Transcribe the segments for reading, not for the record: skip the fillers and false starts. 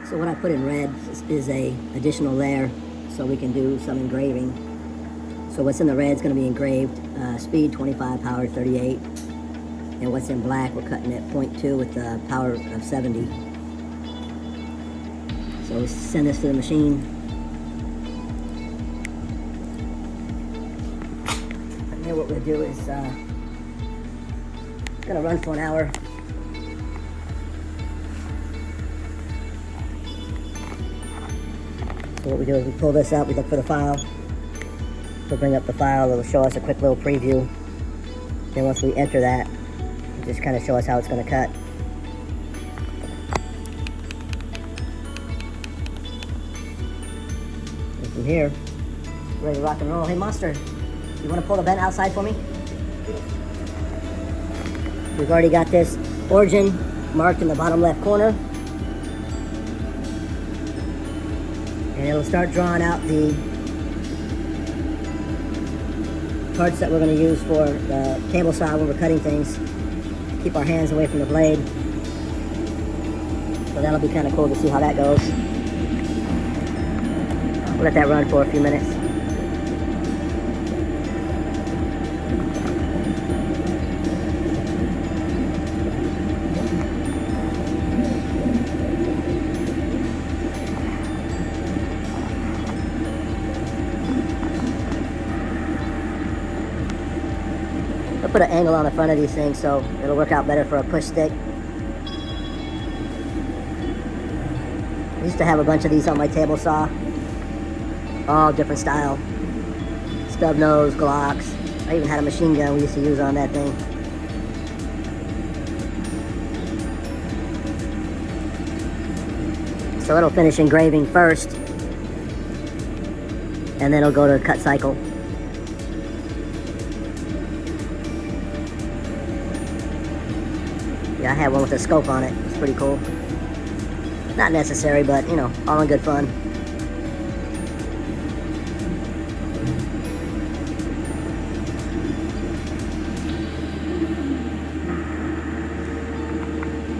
So what I put in red is a additional layer so we can do some engraving. So what's in the red is going to be engraved speed 25, power 38. And what's in black, we're cutting at 0.2 with the power of 70. So we'll send this to the machine. And then what we'll do is gonna run for an hour. So what we do is we pull this up, we look for the file. We'll bring up the file, it'll show us a quick little preview. Then once we enter that, it'll just kind of show us how it's gonna cut. And from here, ready to rock and roll. Hey Monster, you wanna pull the vent outside for me? We've already got this origin marked in the bottom left corner. And it'll start drawing out the parts that we're going to use for the table saw when we're cutting things. Keep our hands away from the blade. So that'll be kind of cool to see how that goes. We'll let that run for a few minutes. I'll put an angle on the front of these things so it'll work out better for a push stick. I used to have a bunch of these on my table saw. All different style. Stub nose, Glocks. I even had a machine gun we used to use on that thing. So it'll finish engraving first, and then it'll go to cut cycle. Yeah, I had one with a scope on it. It's pretty cool. Not necessary, but you know, all in good fun.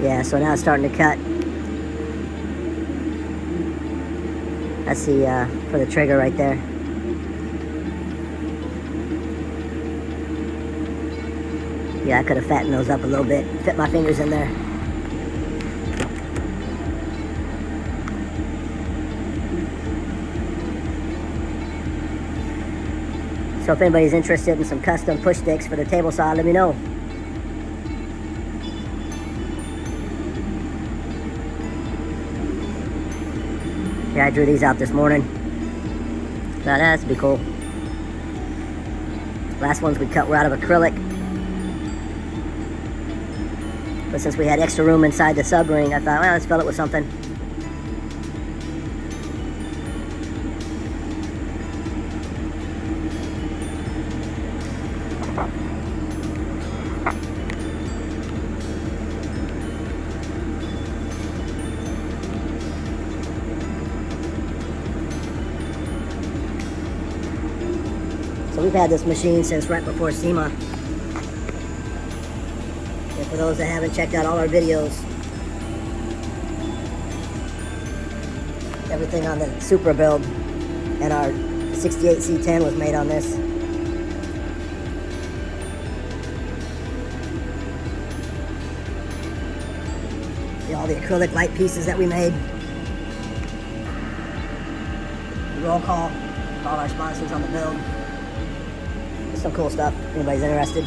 Yeah, so now it's starting to cut. That's the for the trigger right there. Yeah, I could have fattened those up a little bit, fit my fingers in there. So if anybody's interested in some custom push sticks for the table saw, let me know. Yeah, I drew these out this morning. Now that's be cool. Last ones we cut were out of acrylic. But since we had extra room inside the sub ring, I thought, well, let's fill it with something. So we've had this machine since right before SEMA. And for those that haven't checked out all our videos, everything on the Supra build and our 68 C10 was made on this. All the acrylic light pieces that we made. Roll call our sponsors on the build. Some cool stuff, if anybody's interested.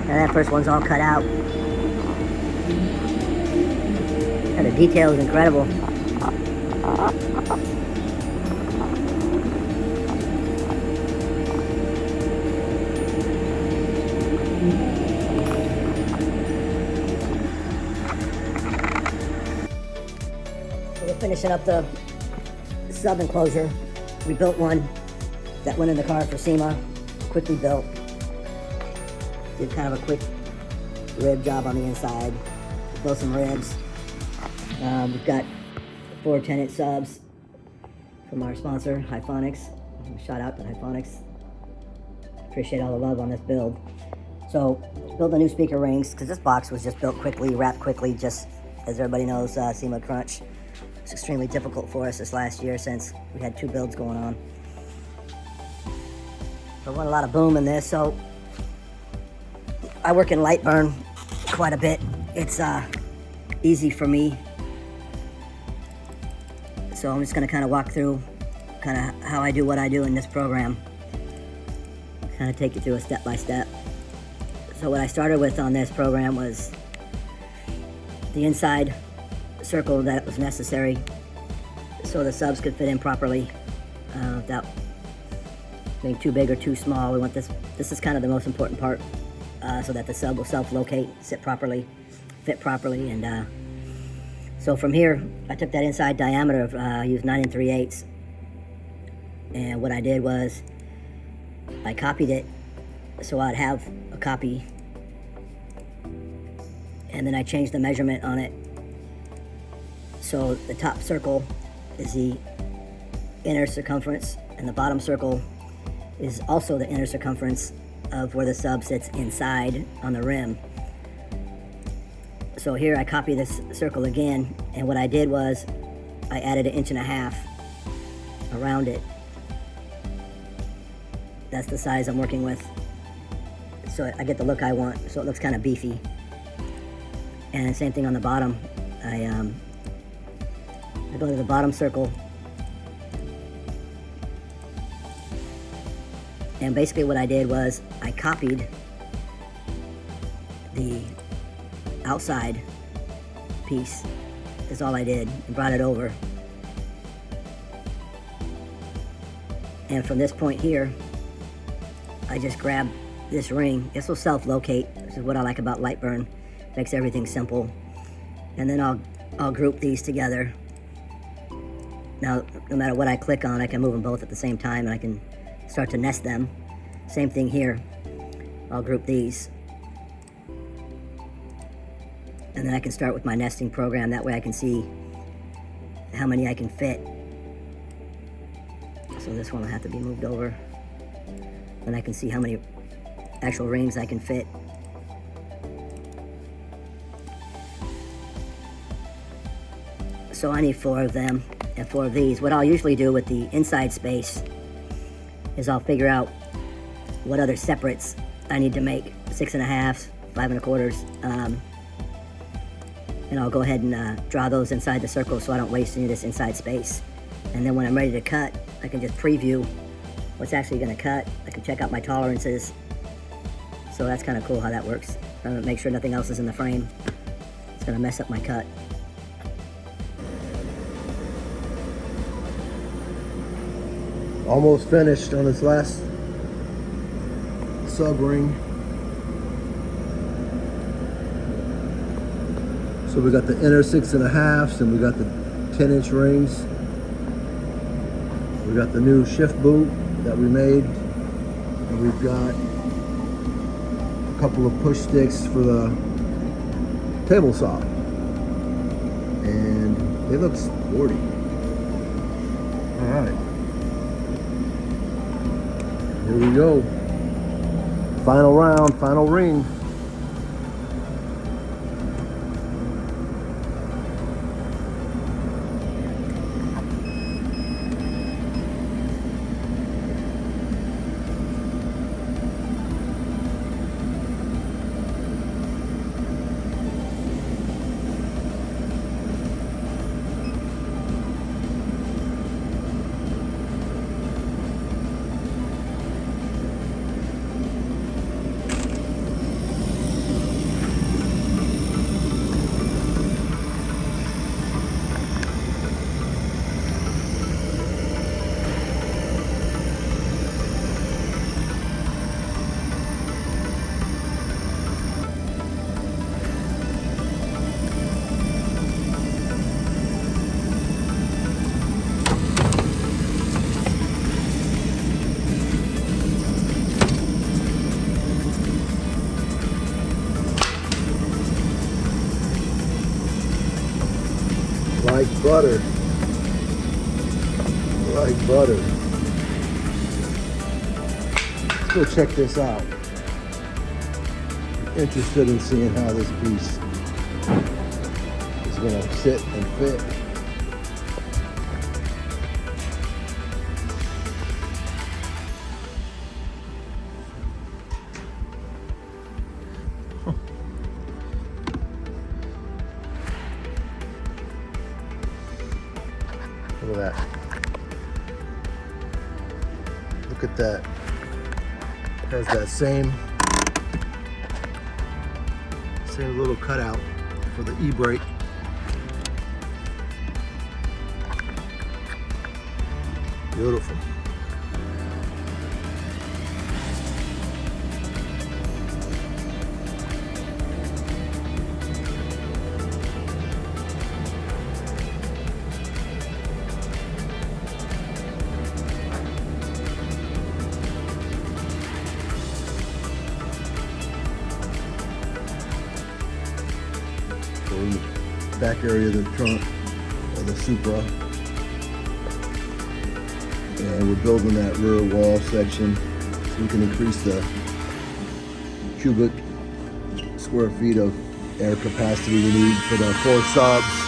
And that first one's all cut out. And the detail is incredible. So we're finishing up the sub enclosure. We built one that went in the car for SEMA, quickly built. Did kind of a quick rib job on the inside. Built some ribs. We've got 4 10-inch subs from our sponsor, Hyphonics. Shout out to Hyphonics. Appreciate all the love on this build. So build the new speaker rings, because this box was just built quickly, wrapped quickly, just as everybody knows, SEMA crunch. It's extremely difficult for us this last year since we had 2 builds going on. So I want a lot of boom in this, so I work in light burn quite a bit. It's easy for me. So I'm just gonna kind of walk through kind of how I do what I do in this program. Kind of take you through a step by step. So what I started with on this program was the inside circle that was necessary so the subs could fit in properly without being too big or too small. We want this is kind of the most important part, so that the sub will self-locate, sit properly, fit properly. And so from here I took that inside diameter of I used 9 3/8, and what I did was I copied it so I'd have a copy, and then I changed the measurement on it. So the top circle is the inner circumference, and the bottom circle is also the inner circumference of where the sub sits inside on the rim. So here I copy this circle again, and what I did was I added 1.5 inches around it. That's the size I'm working with, so I get the look I want, so it looks kind of beefy. And same thing on the bottom. I go to the bottom circle, and basically what I did was I copied the outside piece, is all I did, and brought it over. And from this point here, I just grab this ring. This will self-locate. This is what I like about Lightburn. Makes everything simple. And then I'll group these together. Now, no matter what I click on, I can move them both at the same time, and I can start to nest them. Same thing here. I'll group these. And then I can start with my nesting program. That way I can see how many I can fit. So this one will have to be moved over. And I can see how many actual rings I can fit. So I need 4 of them and 4 of these. What I'll usually do with the inside space is I'll figure out what other separates I need to make, 6 1/2, 5 1/4, and I'll go ahead and draw those inside the circle so I don't waste any of this inside space. And then when I'm ready to cut, I can just preview what's actually going to cut. I can check out my tolerances. So that's kind of cool how that works. I'm going to make sure nothing else is in the frame. It's going to mess up my cut. Almost finished on this last sub ring. So we got the inner 6 1/2, and we got the 10-inch rings. We got the new shift boot that we made, and we've got a couple of push sticks for the table saw, and they look sporty. All right, here we go. Final round, final ring. Like butter. Like butter. Let's go check this out. interested in seeing how this piece is going to sit and fit. Look at that. Look at that. Has that same little cutout for the e-brake. Beautiful. In the back area of the trunk of the Supra, and we're building that rear wall section so we can increase the cubic square feet of air capacity we need for the 4 subs.